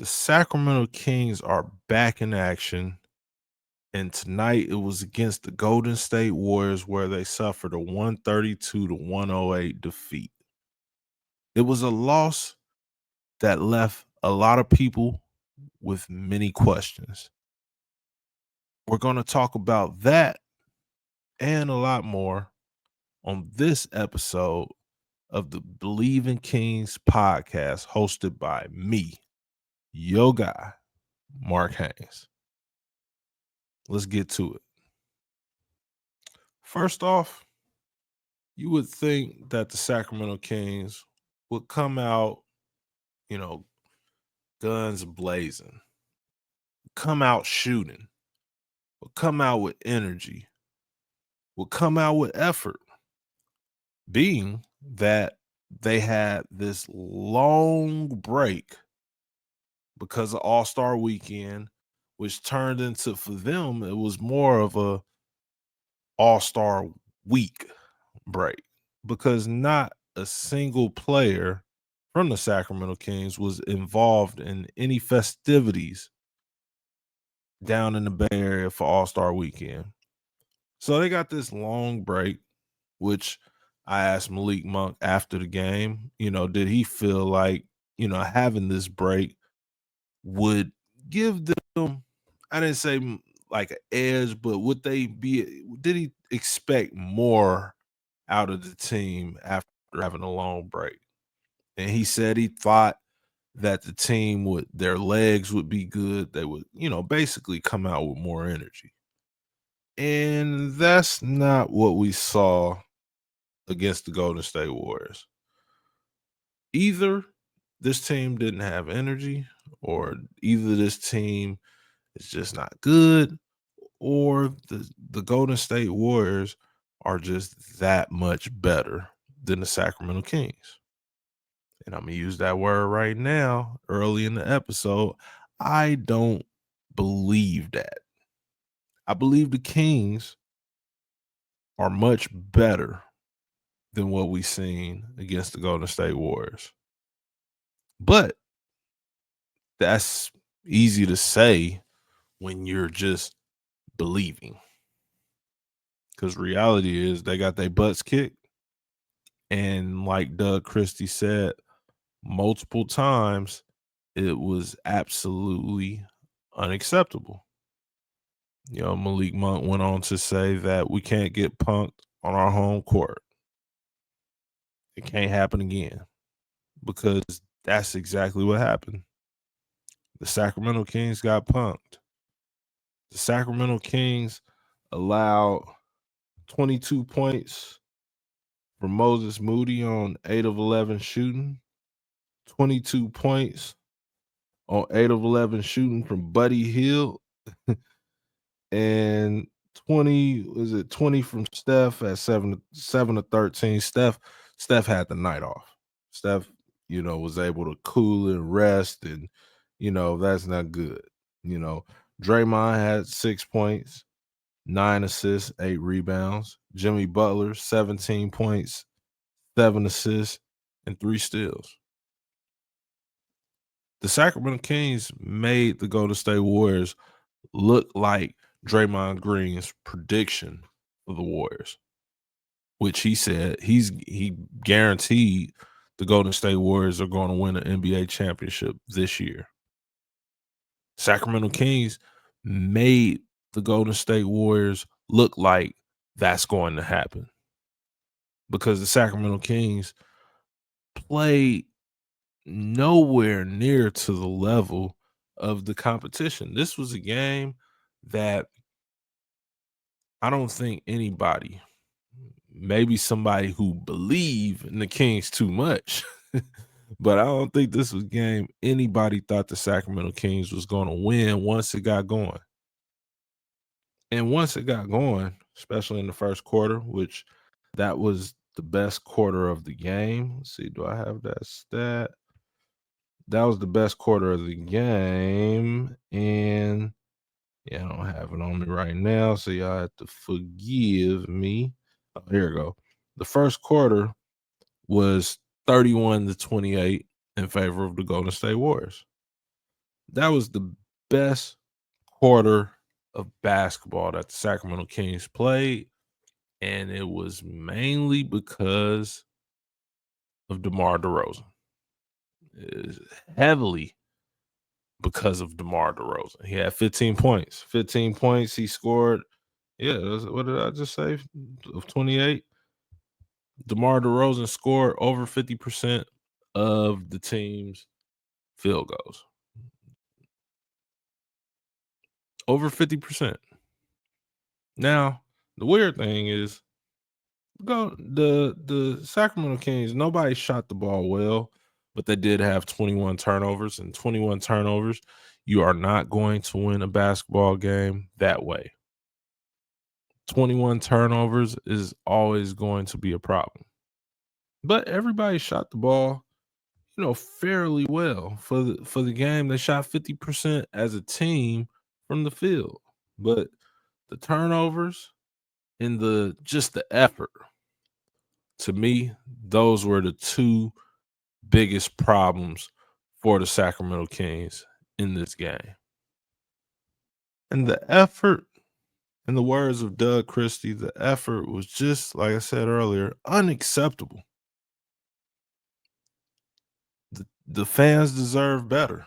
The Sacramento Kings are back in action, and tonight it was against the Golden State Warriors where they suffered a 132 to 108 defeat. It was a loss that left a lot of people with many questions. We're going to talk about that and a lot more on this episode of the Bleav in Kings podcast hosted by me, your guy, Mark Haynes. Let's get to it. First off, you would think that the Sacramento Kings would come out, guns blazing, come out shooting, would come out with energy, would come out with effort, being that they had this long break because of All-Star Weekend, which turned into, for them, it was more of a All-Star Week break because not a single player from the Sacramento Kings was involved in any festivities down in the Bay Area for All-Star Weekend. So they got this long break, which I asked Malik Monk after the game, did he feel like, having this break would give them, I didn't say like an edge, but did he expect more out of the team after having a long break? And he said he thought that the team their legs would be good. They would, basically come out with more energy. And that's not what we saw against the Golden State Warriors. Either this team didn't have energy, or either this team is just not good, or the Golden State Warriors are just that much better than the Sacramento Kings. And I'm going to use that word right now, early in the episode. I don't believe that. I believe the Kings are much better than what we've seen against the Golden State Warriors. But that's easy to say when you're just believing. Because reality is they got their butts kicked. And like Doug Christie said multiple times, it was absolutely unacceptable. Malik Monk went on to say that we can't get punked on our home court. It can't happen again, because that's exactly what happened. The Sacramento Kings got punked. The Sacramento Kings allowed 22 points from Moses Moody on 8 of 11 shooting, 22 points on 8 of 11 shooting from Buddy Hield, and 20 from Steph at 7 of 13. Steph had the night off. Steph, was able to cool and rest, and that's not good. Draymond had 6 points, 9 assists, 8 rebounds. Jimmy Butler, 17 points, 7 assists, and 3 steals. The Sacramento Kings made the Golden State Warriors look like Draymond Green's prediction for the Warriors, which he said he guaranteed the Golden State Warriors are going to win an NBA championship this year. Sacramento Kings made the Golden State Warriors look like that's going to happen, because the Sacramento Kings played nowhere near to the level of the competition. This was a game that I don't think anybody, maybe somebody who Bleav in the Kings too much, but I don't think this was a game anybody thought the Sacramento Kings was going to win once it got going. And once it got going, especially in the first quarter, which that was the best quarter of the game. Let's see, do I have that stat? That was the best quarter of the game. And yeah, I don't have it on me right now, so y'all have to forgive me. Oh, here we go. The first quarter was 31 to 28 in favor of the Golden State Warriors. That was the best quarter of basketball that the Sacramento Kings played, and it was mainly because of DeMar DeRozan. It is heavily because of DeMar DeRozan. He had 15 points. 15 points. He scored. Yeah, what did I just say? Of 28. DeMar DeRozan scored over 50% of the team's field goals. Over 50%. Now, the weird thing is the Sacramento Kings, nobody shot the ball well, but they did have 21 turnovers, and 21 turnovers, you are not going to win a basketball game that way. 21 turnovers is always going to be a problem. But everybody shot the ball, fairly well for the game. They shot 50% as a team from the field. But the turnovers and the effort, to me, those were the two biggest problems for the Sacramento Kings in this game. And the effort, in the words of Doug Christie, the effort was just, like I said earlier, unacceptable. The fans deserve better.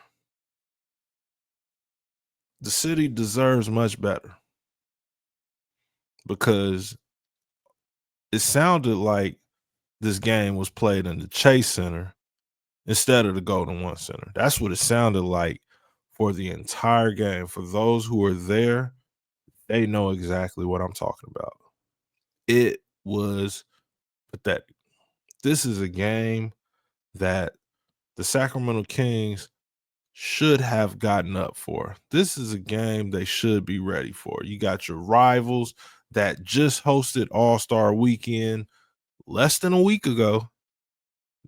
The city deserves much better, because it sounded like this game was played in the Chase Center instead of the Golden One Center. That's what it sounded like for the entire game. For those who were there, they know exactly what I'm talking about. It was pathetic. This is a game that the Sacramento Kings should have gotten up for. This is a game they should be ready for. You got your rivals that just hosted All-Star Weekend less than a week ago.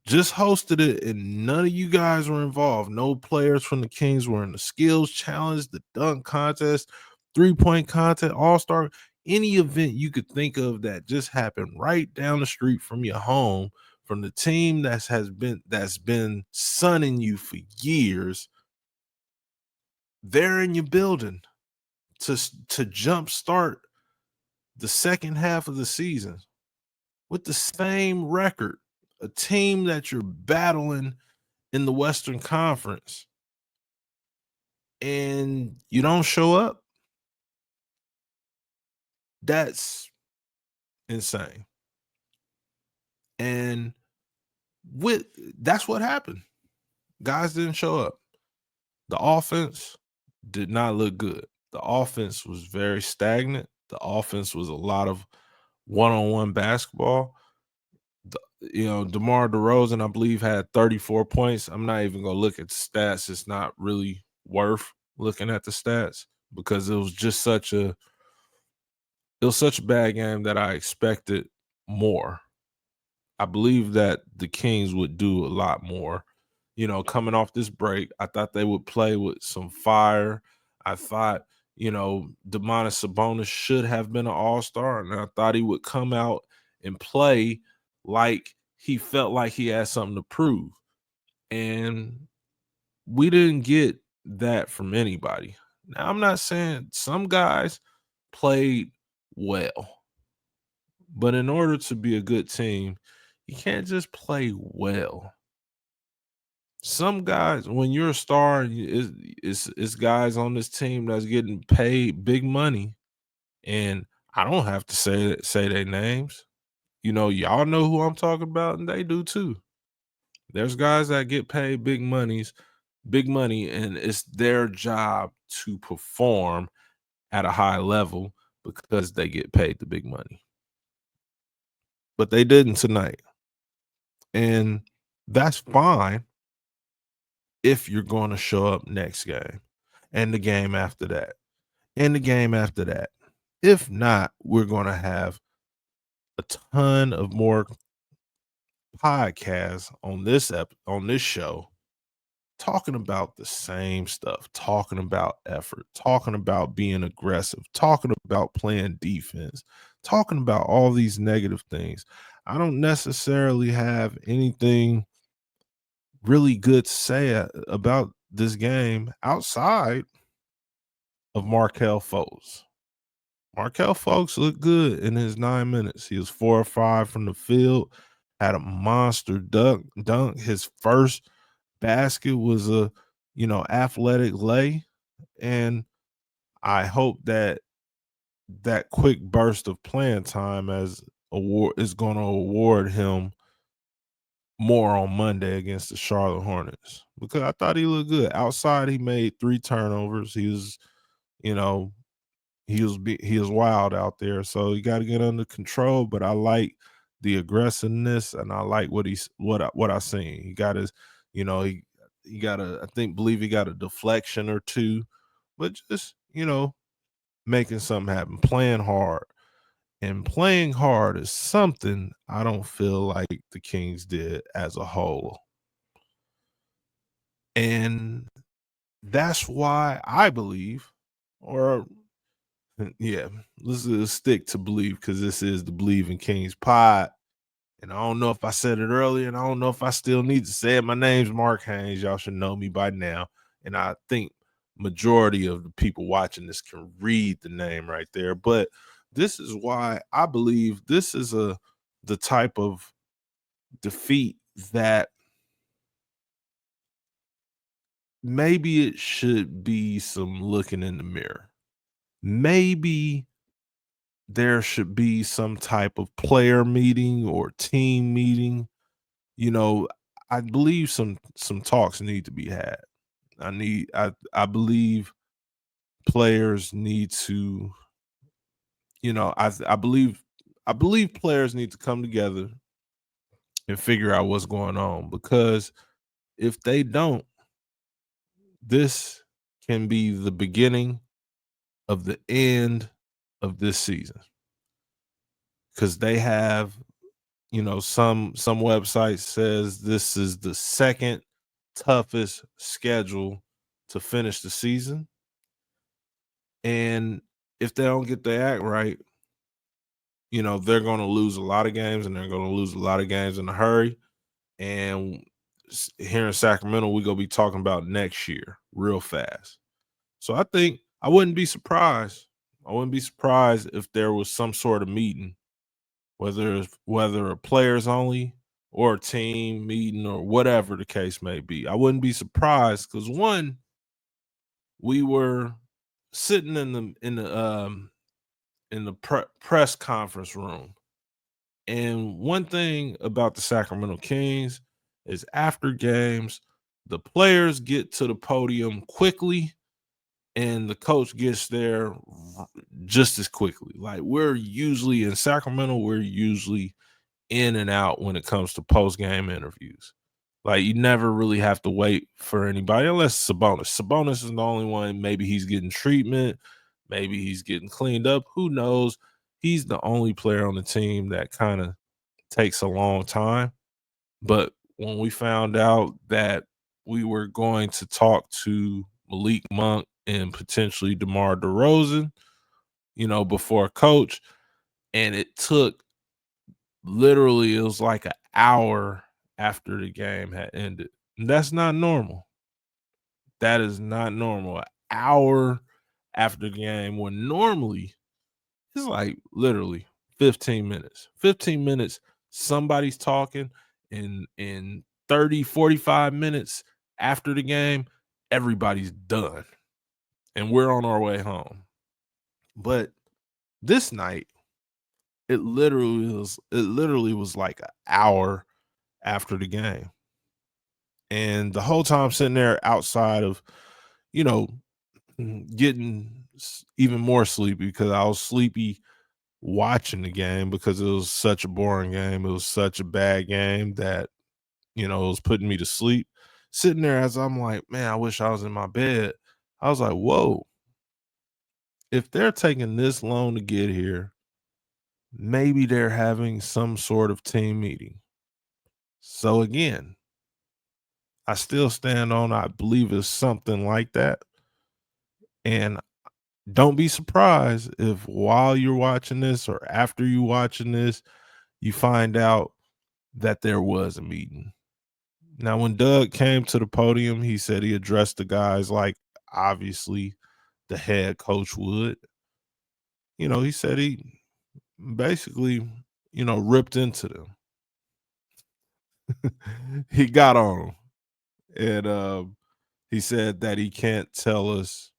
Just hosted it, and none of you guys were involved. No players from the Kings were in the skills challenge, the dunk contest, three-point contest, all-star, any event you could think of that just happened right down the street from your home, from the team that's been sunning you for years. They're in your building to jumpstart the second half of the season with the same record. A team that you're battling in the Western Conference, and you don't show up. That's insane. And that's what happened. Guys didn't show up. The offense did not look good. The offense was very stagnant. The offense was a lot of one-on-one basketball. DeMar DeRozan, I Bleav, had 34 points. I'm not even gonna look at the stats. It's not really worth looking at the stats, because it was such a bad game that I expected more. I Bleav that the Kings would do a lot more. Coming off this break, I thought they would play with some fire. I thought, Domantas Sabonis should have been an all-star, and I thought he would come out and play like he felt like he had something to prove. And we didn't get that from anybody. Now, I'm not saying some guys played well, but in order to be a good team, you can't just play well. Some guys, when you're a star, it's guys on this team that's getting paid big money, and I don't have to say their names. Y'all know who I'm talking about, and they do too. There's guys that get paid big money, and it's their job to perform at a high level because they get paid the big money. But they didn't tonight. And that's fine if you're going to show up next game and the game after that and the game after that. If not, we're going to have a ton of more podcasts on this show talking about the same stuff, talking about effort, talking about being aggressive, talking about playing defense, talking about all these negative things. I don't necessarily have anything really good to say about this game outside of Markel Fultz. Markel Fultz looked good in his 9 minutes. He was 4 or 5 from the field, had a monster dunk. His first basket was a, athletic lay, and I hope that that quick burst of playing time as award is going to award him more on Monday against the Charlotte Hornets, because I thought he looked good. Outside, he made 3 turnovers. He was, you know, he was wild out there. So you got to get under control. But I like the aggressiveness, and I like what I seen. He got his, he got a, I think Bleav he got a deflection or two, but just making something happen, playing hard. And playing hard is something I don't feel like the Kings did as a whole. And that's why I Bleav, or yeah, let's stick to Bleav, because this is the Bleav in Kings pod. And I don't know if I said it earlier, and I don't know if I still need to say it. My name's Mark Haynes. Y'all should know me by now. And I think majority of the people watching this can read the name right there. But this is why I Bleav this is the type of defeat that maybe it should be some looking in the mirror. Maybe there should be some type of player meeting or team meeting. You know, I Bleav some talks need to be had. I Bleav players need to, I Bleav players need to come together and figure out what's going on, because if they don't, this can be the beginning of the end of this season, because they have, some website says this is the second toughest schedule to finish the season. And if they don't get their act right, they're going to lose a lot of games, and they're going to lose a lot of games in a hurry. And here in Sacramento, we're going to be talking about next year real fast. So I think I wouldn't be surprised. I wouldn't be surprised if there was some sort of meeting, whether a players only or a team meeting or whatever the case may be. I wouldn't be surprised, because one, we were sitting in the press conference room, and one thing about the Sacramento Kings is after games, the players get to the podium quickly, and the coach gets there just as quickly. Like, we're usually in Sacramento, we're usually in and out when it comes to post-game interviews. Like, you never really have to wait for anybody unless Sabonis. Sabonis is the only one. Maybe he's getting treatment. Maybe he's getting cleaned up. Who knows? He's the only player on the team that kind of takes a long time. But when we found out that we were going to talk to Malik Monk and potentially DeMar DeRozan, before coach, and it took literally, it was like an hour after the game had ended. And that's not normal. That is not normal. An hour after the game, when normally it's like literally 15 minutes. 15 minutes, somebody's talking, and in 30, 45 minutes after the game, everybody's done. And we're on our way home. But this night, it literally was like an hour after the game. And the whole time sitting there outside of, you know, getting even more sleepy, because I was sleepy watching the game, because it was such a boring game. It was such a bad game that, it was putting me to sleep. Sitting there, as I'm like, man, I wish I was in my bed. I was like, whoa, if they're taking this long to get here, maybe they're having some sort of team meeting. So again, I still stand on, I Bleav it's something like that. And don't be surprised if while you're watching this or after you watching this, you find out that there was a meeting. Now, when Doug came to the podium, he said he addressed the guys like obviously the head coach would. He said he basically, ripped into them. He got on them. And he said that he can't tell us,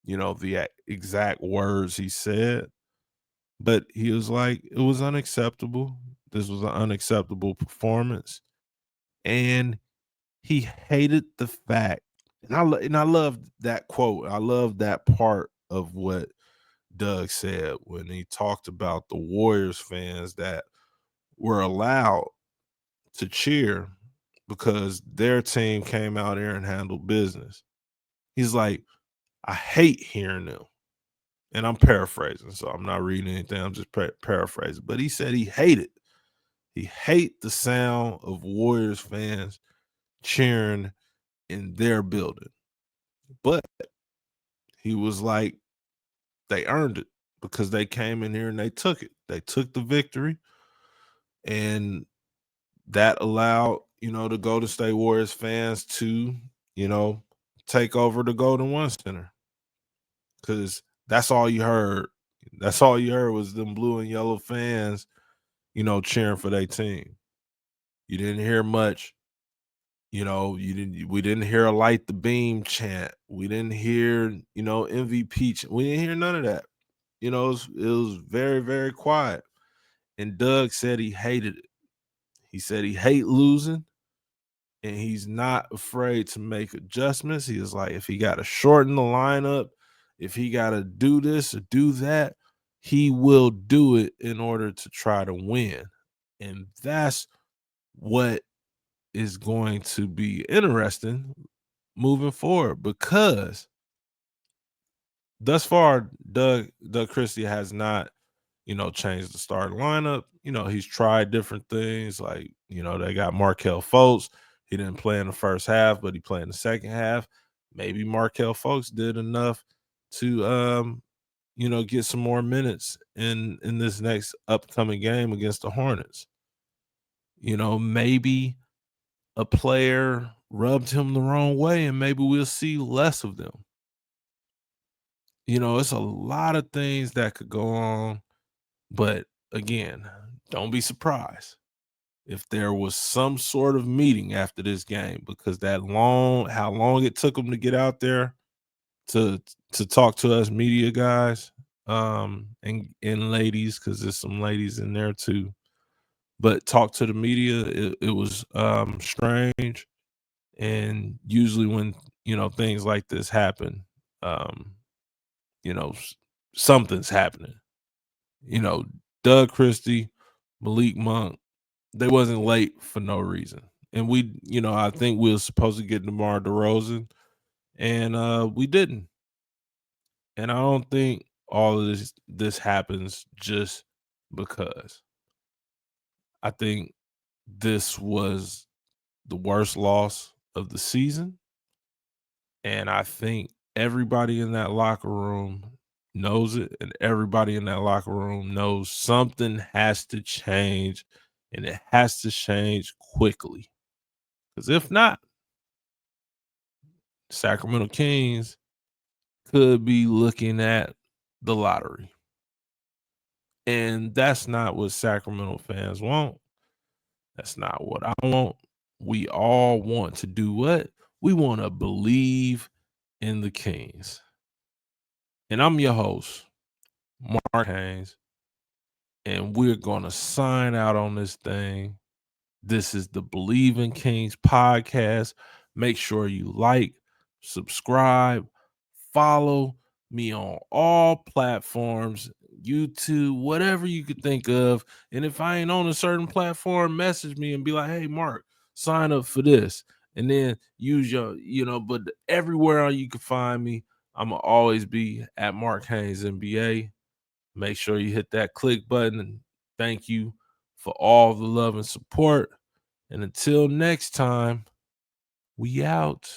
the exact words he said, but he was like, it was unacceptable. This was an unacceptable performance. And he hated the fact, and I love that quote. I love that part of what Doug said when he talked about the Warriors fans that were allowed to cheer because their team came out here and handled business. He's like, I hate hearing them. And I'm paraphrasing, so I'm not reading anything. I'm just paraphrasing. But he said he hated. He hate the sound of Warriors fans cheering in their building. But he was like, they earned it because they came in here and they took it. They took the victory, and that allowed, the Golden State Warriors fans to, you know, take over the Golden One Center. Because that's all you heard. That's all you heard was them blue and yellow fans, cheering for their team. You didn't hear much. We didn't hear a light the beam chant. We didn't hear, MVP we didn't hear none of that. It was very, very quiet. And Doug said he hated it. He said he hate losing, and he's not afraid to make adjustments. He was like, if he got to shorten the lineup, if he got to do this or do that, he will do it in order to try to win. And that's what is going to be interesting moving forward, because thus far, Doug Christie has not, changed the starting lineup. He's tried different things. Like, they got Markelle Fultz. He didn't play in the first half, but he played in the second half. Maybe Markelle Fultz did enough to get some more minutes in this next upcoming game against the Hornets. Maybe a player rubbed him the wrong way, and maybe we'll see less of them. It's a lot of things that could go on, but again, don't be surprised if there was some sort of meeting after this game, because how long it took them to get out there to talk to us media guys, and ladies, because there's some ladies in there too. But talk to the media, it was strange. And usually when things like this happen, um, something's happening. You know, Doug Christie, Malik Monk, they wasn't late for no reason. And I think we were supposed to get DeMar DeRozan, and we didn't. And I don't think all of this happens just because. I think this was the worst loss of the season, and I think everybody in that locker room knows it, and everybody in that locker room knows something has to change, and it has to change quickly. Because if not, Sacramento Kings could be looking at the lottery. And that's not what Sacramento fans want. That's not what I want. We all want to do what? We want to Bleav in the Kings. And I'm your host, Mark Haynes, and we're going to sign out on this thing. This is the Bleav in Kings podcast. Make sure you like, subscribe, follow me on all platforms, YouTube, whatever you could think of. And if I ain't on a certain platform, message me and be like, hey, Mark, sign up for this. And then use but everywhere you can find me, I'm going to always be at Mark Haynes NBA. Make sure you hit that click button, and thank you for all the love and support. And until next time, we out.